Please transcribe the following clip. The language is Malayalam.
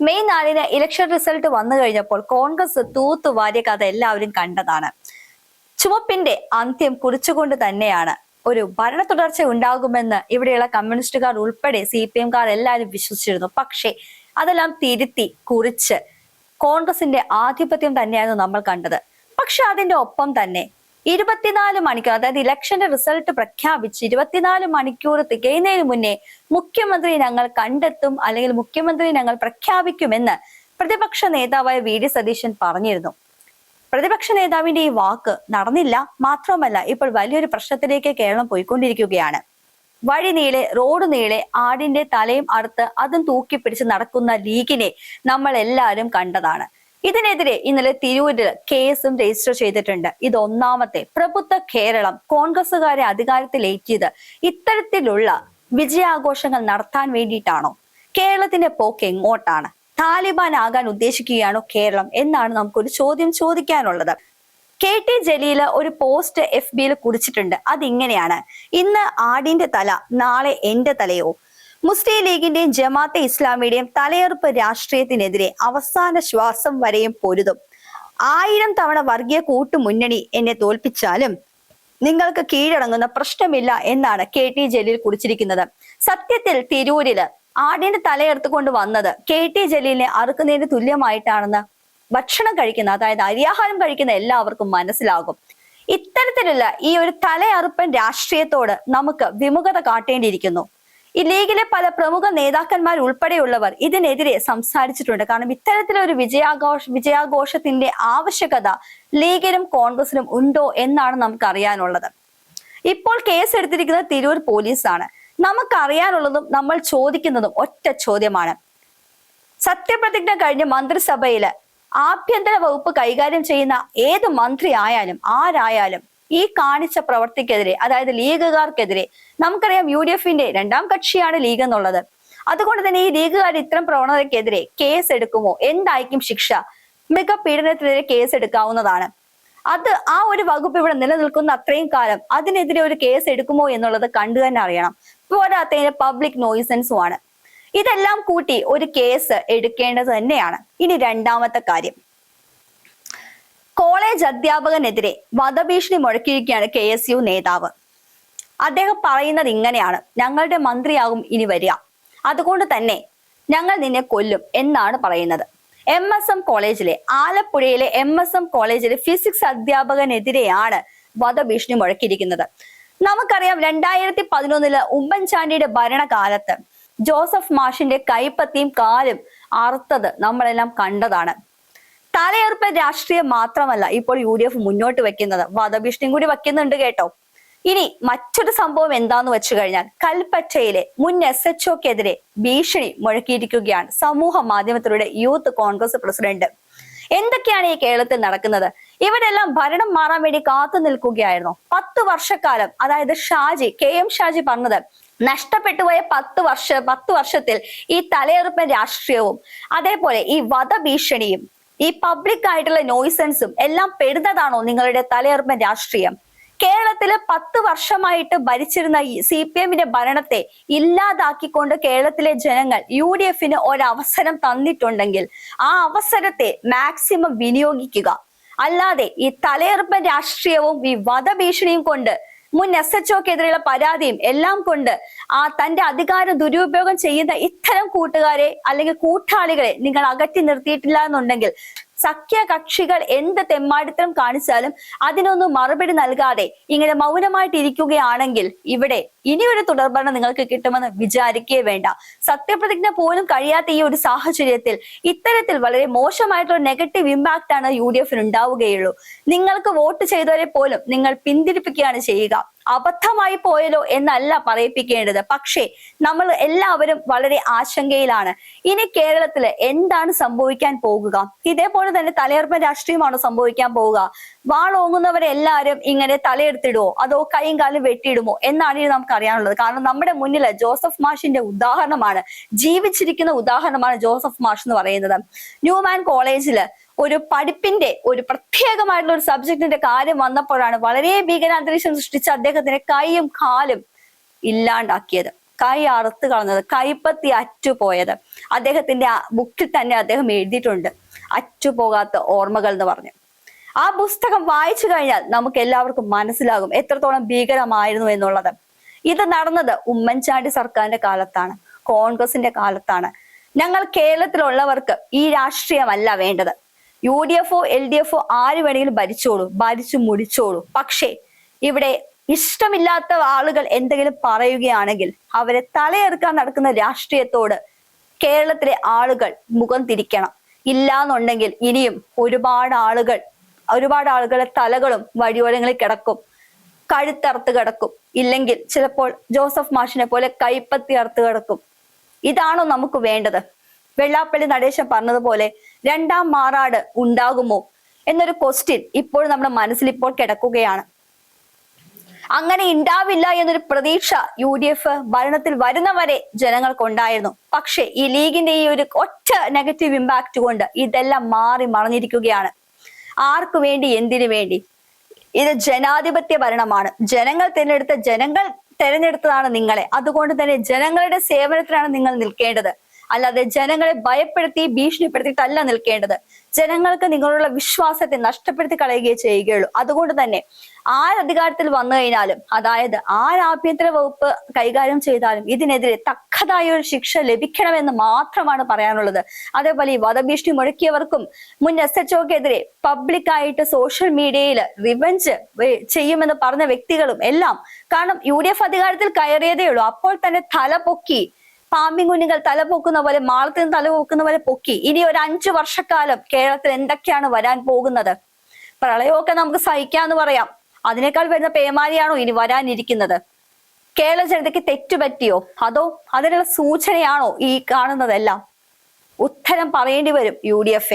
മെയ് 4 ഇലക്ഷൻ റിസൾട്ട് വന്നു കഴിഞ്ഞപ്പോൾ കോൺഗ്രസ് തൂത്തുവാരിയ കഥ എല്ലാവരും കണ്ടതാണ്. ചുമപ്പിന്റെ അന്ത്യം കുറിച്ചുകൊണ്ട് തന്നെയാണ് ഒരു ഭരണ തുടർച്ച ഉണ്ടാകുമെന്ന് ഇവിടെയുള്ള കമ്മ്യൂണിസ്റ്റുകാർ ഉൾപ്പെടെ CPM-കാർ എല്ലാവരും വിശ്വസിച്ചിരുന്നു. പക്ഷേ അതെല്ലാം തിരുത്തി കുറിച്ച് കോൺഗ്രസിന്റെ ആധിപത്യം തന്നെയായിരുന്നു നമ്മൾ കണ്ടത്. പക്ഷെ അതിന്റെ ഒപ്പം തന്നെ 24 മണിക്കൂർ, അതായത് ഇലക്ഷന്റെ റിസൾട്ട് പ്രഖ്യാപിച്ച് 24 മണിക്കൂർ തികയുന്നതിന് മുന്നേ മുഖ്യമന്ത്രി ഞങ്ങൾ കണ്ടെത്തും, അല്ലെങ്കിൽ മുഖ്യമന്ത്രി ഞങ്ങൾ പ്രഖ്യാപിക്കുമെന്ന് പ്രതിപക്ഷ നേതാവായ VD സതീശൻ പറഞ്ഞിരുന്നു. പ്രതിപക്ഷ നേതാവിന്റെ ഈ വാക്ക് നടന്നില്ല. മാത്രമല്ല, ഇപ്പോൾ വലിയൊരു പ്രശ്നത്തിലേക്ക് കേരളം പോയിക്കൊണ്ടിരിക്കുകയാണ്. വഴി നീളെ റോഡ് നീളെ ആടിന്റെ തലയും അറുത്ത് അതും തൂക്കിപ്പിടിച്ച് നടക്കുന്ന ലീഗിനെ നമ്മൾ എല്ലാവരും കണ്ടതാണ്. ഇതിനെതിരെ ഇന്നലെ തിരൂരിൽ കേസും രജിസ്റ്റർ ചെയ്തിട്ടുണ്ട്. ഇത് ഒന്നാമത്തെ. പ്രബുദ്ധ കേരളം കോൺഗ്രസുകാരെ അധികാരത്തിലേറ്റിയത് ഇത്തരത്തിലുള്ള വിജയാഘോഷങ്ങൾ നടത്താൻ വേണ്ടിയിട്ടാണോ? കേരളത്തിന്റെ പോക്ക് എങ്ങോട്ടാണ്? താലിബാൻ ആകാൻ ഉദ്ദേശിക്കുകയാണോ കേരളം എന്നാണ് നമുക്കൊരു ചോദ്യം ചോദിക്കാനുള്ളത്. KT ജലീൽ ഒരു പോസ്റ്റ് FB-യിൽ കുറിച്ചിട്ടുണ്ട്. അതിങ്ങനെയാണ്: ഇന്ന് ആടിന്റെ തല, നാളെ എന്റെ തലയോ? മുസ്ലിം ലീഗിന്റെയും ജമാഅത്തെ ഇസ്ലാമിയുടെയും തലയെറുപ്പ് രാഷ്ട്രീയത്തിനെതിരെ അവസാന ശ്വാസം വരെയും പൊരുതും. 1000 തവണ വർഗീയ കൂട്ടുമുന്നണി എന്നെ തോൽപ്പിച്ചാലും നിങ്ങൾക്ക് കീഴടങ്ങുന്ന പ്രശ്നമില്ല എന്നാണ് KT ജലീൽ കുറിച്ചിരിക്കുന്നത്. സത്യത്തിൽ തിരൂരില് ആടിന്റെ തലയെടുത്തുകൊണ്ട് വന്നത് KT ജലീലിനെ അറുക്കുന്നതിന് തുല്യമായിട്ടാണെന്ന് ഭക്ഷണം കഴിക്കുന്ന, അതായത് അരിയാഹാരം കഴിക്കുന്ന എല്ലാവർക്കും മനസ്സിലാകും. ഇത്തരത്തിലുള്ള ഈ ഒരു തലയറുപ്പൻ രാഷ്ട്രീയത്തോട് നമുക്ക് വിമുഖത കാട്ടേണ്ടിയിരിക്കുന്നു. ഈ ലീഗിലെ പല പ്രമുഖ നേതാക്കന്മാർ ഉൾപ്പെടെയുള്ളവർ ഇതിനെതിരെ സംസാരിച്ചിട്ടുണ്ട്. കാരണം ഇത്തരത്തിലൊരു വിജയാഘോഷത്തിന്റെ ആവശ്യകത ലീഗിനും കോൺഗ്രസിനും ഉണ്ടോ എന്നാണ് നമുക്ക് അറിയാനുള്ളത്. ഇപ്പോൾ കേസ് എടുത്തിരിക്കുന്നത് തിരൂർ പോലീസാണ്. നമുക്കറിയാനുള്ളതും നമ്മൾ ചോദിക്കുന്നതും ഒറ്റ ചോദ്യമാണ്. സത്യപ്രതിജ്ഞ കഴിഞ്ഞ മന്ത്രിസഭയില് ആഭ്യന്തര വകുപ്പ് കൈകാര്യം ചെയ്യുന്ന ഏത് മന്ത്രി ആയാലും ആരായാലും ഈ കാണിച്ച പ്രവർത്തിക്കെതിരെ, അതായത് ലീഗുകാർക്കെതിരെ, നമുക്കറിയാം UDF-ന്റെ 2ാം കക്ഷിയാണ് ലീഗ് എന്നുള്ളത്. അതുകൊണ്ട് തന്നെ ഈ ലീഗുകാർ ഇത്തരം പ്രവണതയ്ക്കെതിരെ കേസ് എടുക്കുമോ? എന്തായിരിക്കും ശിക്ഷ? പീഡനത്തിനെതിരെ കേസ് എടുക്കാവുന്നതാണ്. അത് ആ ഒരു വകുപ്പ് ഇവിടെ നിലനിൽക്കുന്ന അത്രയും കാലം അതിനെതിരെ ഒരു കേസ് എടുക്കുമോ എന്നുള്ളത് കണ്ടു തന്നെ അറിയണം. പോരാത്തതിന് പബ്ലിക് നോയിസൻസുമാണ്. ഇതെല്ലാം കൂട്ടി ഒരു കേസ് എടുക്കേണ്ടത് തന്നെയാണ്. ഇനി രണ്ടാമത്തെ കാര്യം, കോളേജ് അധ്യാപകനെതിരെ വധഭീഷണി മുഴക്കിയിരിക്കുകയാണ് KSU നേതാവ്. അദ്ദേഹം പറയുന്നത് ഇങ്ങനെയാണ്: ഞങ്ങളുടെ മന്ത്രിയാകും ഇനി വരിക, അതുകൊണ്ട് തന്നെ ഞങ്ങൾ നിന്നെ കൊല്ലും എന്നാണ് പറയുന്നത്. MSM കോളേജിലെ, ആലപ്പുഴയിലെ MSM കോളേജിലെ ഫിസിക്സ് അധ്യാപകനെതിരെയാണ് വധഭീഷണി മുഴക്കിയിരിക്കുന്നത്. നമുക്കറിയാം 2011 ഉമ്മൻചാണ്ടിയുടെ ഭരണകാലത്ത് ജോസഫ് മാഷിന്റെ കൈപ്പത്തിയും കാലും അറുത്തത് നമ്മളെല്ലാം കണ്ടതാണ്. തലയെറുപ്പ് രാഷ്ട്രീയം മാത്രമല്ല ഇപ്പോൾ UDF മുന്നോട്ട് വെക്കുന്നത്, വധഭീഷണിയും കൂടി വെക്കുന്നുണ്ട് കേട്ടോ. ഇനി മറ്റൊരു സംഭവം എന്താന്ന് വെച്ചു കഴിഞ്ഞാൽ, കൽപ്പറ്റയിലെ മുൻ SHO-ക്കെതിരെ ഭീഷണി മുഴക്കിയിരിക്കുകയാണ് സമൂഹ മാധ്യമത്തിലൂടെ യൂത്ത് കോൺഗ്രസ് പ്രസിഡന്റ്. എന്തൊക്കെയാണ് ഈ കേരളത്തിൽ നടക്കുന്നത്? ഇവരെല്ലാം ഭരണം മാറാൻ വേണ്ടി കാത്തു നിൽക്കുകയായിരുന്നു. 10 വർഷക്കാലം, അതായത് KM ഷാജി പറഞ്ഞത്, നഷ്ടപ്പെട്ടുപോയ 10 വർഷത്തിൽ ഈ തലയെറുപ്പൻ രാഷ്ട്രീയവും അതേപോലെ ഈ വധഭീഷണിയും ഈ പബ്ലിക് ആയിട്ടുള്ള നോയിസൻസും എല്ലാം പെടുന്നതാണോ നിങ്ങളുടെ തലയെറുപ്പൻ രാഷ്ട്രീയം? കേരളത്തില് 10 വർഷമായിട്ട് ഭരിച്ചിരുന്ന CPM-ന്റെ ഭരണത്തെ ഇല്ലാതാക്കിക്കൊണ്ട് കേരളത്തിലെ ജനങ്ങൾ UDF-ന് ഒരവസരം തന്നിട്ടുണ്ടെങ്കിൽ ആ അവസരത്തെ മാക്സിമം വിനിയോഗിക്കുക. അല്ലാതെ ഈ തലയെറുപ്പൻ രാഷ്ട്രീയവും ഈ വധഭീഷണിയും കൊണ്ട്, മുൻ SHO-ക്കെതിരെയുള്ള പരാതിയും എല്ലാം കൊണ്ട് തന്റെ അധികാരം ദുരുപയോഗം ചെയ്യുന്ന ഇത്തരം കൂട്ടുകാരെ അല്ലെങ്കിൽ കൂട്ടാളികളെ നിങ്ങൾ അകറ്റി നിർത്തിയിട്ടില്ല എന്നുണ്ടെങ്കിൽ, സഖ്യകക്ഷികൾ എന്ത് തെമ്മാടിത്തരം കാണിച്ചാലും അതിനൊന്നും മറുപടി നൽകാതെ ഇങ്ങനെ മൗനമായിട്ട് ഇരിക്കുകയാണെങ്കിൽ ഇവിടെ ഇനിയൊരു തുടർഭരണം നിങ്ങൾക്ക് കിട്ടുമെന്ന് വിചാരിക്കുകയേ വേണ്ട. സത്യപ്രതിജ്ഞ പോലും കഴിയാത്ത ഈ ഒരു സാഹചര്യത്തിൽ ഇത്തരത്തിൽ വളരെ മോശമായിട്ടുള്ള നെഗറ്റീവ് ഇമ്പാക്റ്റ് ആണ് UDF-ന് ഉണ്ടാവുകയുള്ളൂ. നിങ്ങൾക്ക് വോട്ട് ചെയ്തവരെ പോലും നിങ്ങൾ പിന്തിരിപ്പിക്കുകയാണ് ചെയ്യുക. അബദ്ധമായി പോയല്ലോ എന്നല്ല പറയിപ്പിക്കേണ്ടത്. പക്ഷേ നമ്മൾ എല്ലാവരും വളരെ ആശങ്കയിലാണ്. ഇനി കേരളത്തില് എന്താണ് സംഭവിക്കാൻ പോകുക? ഇതേപോലെ തന്നെ തലയെറുപ്പൻ രാഷ്ട്രീയമാണോ സംഭവിക്കാൻ പോവുക? വാളോങ്ങുന്നവരെല്ലാരും ഇങ്ങനെ തലയെടുത്തിടുമോ അതോ കൈയും കാലും വെട്ടിയിടുമോ എന്നാണ് ഇനി നമുക്ക് അറിയാനുള്ളത്. കാരണം നമ്മുടെ മുന്നിൽ ജോസഫ് മാഷിന്റെ ഉദാഹരണമാണ്, ജീവിച്ചിരിക്കുന്ന ഉദാഹരണമാണ് ജോസഫ് മാഷ് എന്ന് പറയുന്നത്. ന്യൂമാൻ കോളേജില് ഒരു പഠിപ്പിന്റെ ഒരു പ്രത്യേകമായിട്ടുള്ള ഒരു സബ്ജക്റ്റിന്റെ കാര്യം വന്നപ്പോഴാണ് വളരെ ഭീകരാന്തരീക്ഷം സൃഷ്ടിച്ച അദ്ദേഹത്തിന്റെ കൈയും കാലും ഇല്ലാണ്ടാക്കിയത്. കൈ അറുത്ത് കളഞ്ഞത്, കൈപ്പത്തി അറ്റുപോയത്. അദ്ദേഹത്തിന്റെ ആ ബുക്കിൽ തന്നെ അദ്ദേഹം എഴുതിയിട്ടുണ്ട്, അറ്റുപോകാത്ത ഓർമ്മകൾ എന്ന് പറഞ്ഞു. ആ പുസ്തകം വായിച്ചു കഴിഞ്ഞാൽ നമുക്ക് എല്ലാവർക്കും മനസ്സിലാകും എത്രത്തോളം ഭീകരമായിരുന്നു എന്നുള്ളത്. ഇത് നടന്നത് ഉമ്മൻചാണ്ടി സർക്കാരിന്റെ കാലത്താണ്, കോൺഗ്രസിന്റെ കാലത്താണ്. ഞങ്ങൾ കേരളത്തിലുള്ളവർക്ക് ഈ രാഷ്ട്രീയമല്ല വേണ്ടത്. UDF LDF ആര് വേണമെങ്കിലും ഭരിച്ചോളൂ, ഭരിച്ചു മുടിച്ചോളൂ. പക്ഷേ ഇവിടെ ഇഷ്ടമില്ലാത്ത ആളുകൾ എന്തെങ്കിലും പറയുകയാണെങ്കിൽ അവരെ തലയെറുക്കാൻ നടക്കുന്ന രാഷ്ട്രീയത്തോട് കേരളത്തിലെ ആളുകൾ മുഖം തിരിക്കണം. ഇല്ലാന്നുണ്ടെങ്കിൽ ഇനിയും ഒരുപാട് ആളുകളുടെ തലകളും വഴിയോരങ്ങളിൽ കിടക്കും, കഴുത്തറുത്ത് കിടക്കും. ഇല്ലെങ്കിൽ ചിലപ്പോൾ ജോസഫ് മാഷിനെ പോലെ കൈപ്പത്തി അറുത്ത് കിടക്കും. ഇതാണോ നമുക്ക് വേണ്ടത്? വെള്ളാപ്പള്ളി നടേശൻ പറഞ്ഞതുപോലെ രണ്ടാം മാറാട് ഉണ്ടാകുമോ എന്നൊരു ക്വസ്റ്റ്യൻ ഇപ്പോൾ നമ്മുടെ മനസ്സിൽ ഇപ്പോൾ കിടക്കുകയാണ്. അങ്ങനെ ഉണ്ടാവില്ല എന്നൊരു പ്രതീക്ഷ UDF ഭരണത്തിൽ വരുന്നവരെ ജനങ്ങൾക്കുണ്ടായിരുന്നു. പക്ഷെ ഈ ലീഗിന്റെ ഈ ഒരു ഒറ്റ നെഗറ്റീവ് ഇമ്പാക്ട് കൊണ്ട് ഇതെല്ലാം മാറി മറിഞ്ഞിരിക്കുകയാണ്. ആർക്കു വേണ്ടി, എന്തിനു വേണ്ടി? ഇത് ജനാധിപത്യ ഭരണമാണ്. ജനങ്ങൾ തെരഞ്ഞെടുത്തതാണ് നിങ്ങളെ. അതുകൊണ്ട് തന്നെ ജനങ്ങളുടെ സേവനത്തിനാണ് നിങ്ങൾ നിൽക്കേണ്ടത്. അല്ലാതെ ജനങ്ങളെ ഭയപ്പെടുത്തി ഭീഷണിപ്പെടുത്തിയിട്ടല്ല നിൽക്കേണ്ടത്. ജനങ്ങൾക്ക് നിങ്ങളുള്ള വിശ്വാസത്തെ നഷ്ടപ്പെടുത്തി കളയുകയേ ചെയ്യുകയുള്ളൂ. അതുകൊണ്ട് തന്നെ ആരധികാരത്തിൽ വന്നു കഴിഞ്ഞാലും, അതായത് ആഭ്യന്തര വകുപ്പ് കൈകാര്യം ചെയ്താലും ഇതിനെതിരെ തക്കതായ ഒരു ശിക്ഷ ലഭിക്കണമെന്ന് മാത്രമാണ് പറയാനുള്ളത്. അതേപോലെ ഈ വധഭീഷണി മുഴക്കിയവർക്കും മുൻ SHOക്കെതിരെ പബ്ലിക്കായിട്ട് സോഷ്യൽ മീഡിയയിൽ റിവെഞ്ച് ചെയ്യുമെന്ന് പറഞ്ഞ വ്യക്തികളും എല്ലാം, കാരണം UDF അധികാരത്തിൽ കയറിയതേ ഉള്ളൂ, അപ്പോൾ തന്നെ തല പൊക്കി, പാമ്പിൻ കുഞ്ഞുങ്ങൾ തല പൊക്കുന്ന പോലെ, മാളത്തിൽ നിന്ന് തല പൊക്കുന്ന പോലെ പൊക്കി. ഇനി ഒരു 5 വർഷക്കാലം കേരളത്തിൽ എന്തൊക്കെയാണ് വരാൻ പോകുന്നത്? പ്രളയമൊക്കെ നമുക്ക് സഹിക്കാന്ന് പറയാം, അതിനേക്കാൾ വരുന്ന പേമാരിയാണോ ഇനി വരാനിരിക്കുന്നത്? കേരള ജനതയ്ക്ക് തെറ്റുപറ്റിയോ, അതോ അതിനുള്ള സൂചനയാണോ ഈ കാണുന്നതെല്ലാം? ഉത്തരം പറയേണ്ടി വരും UDF.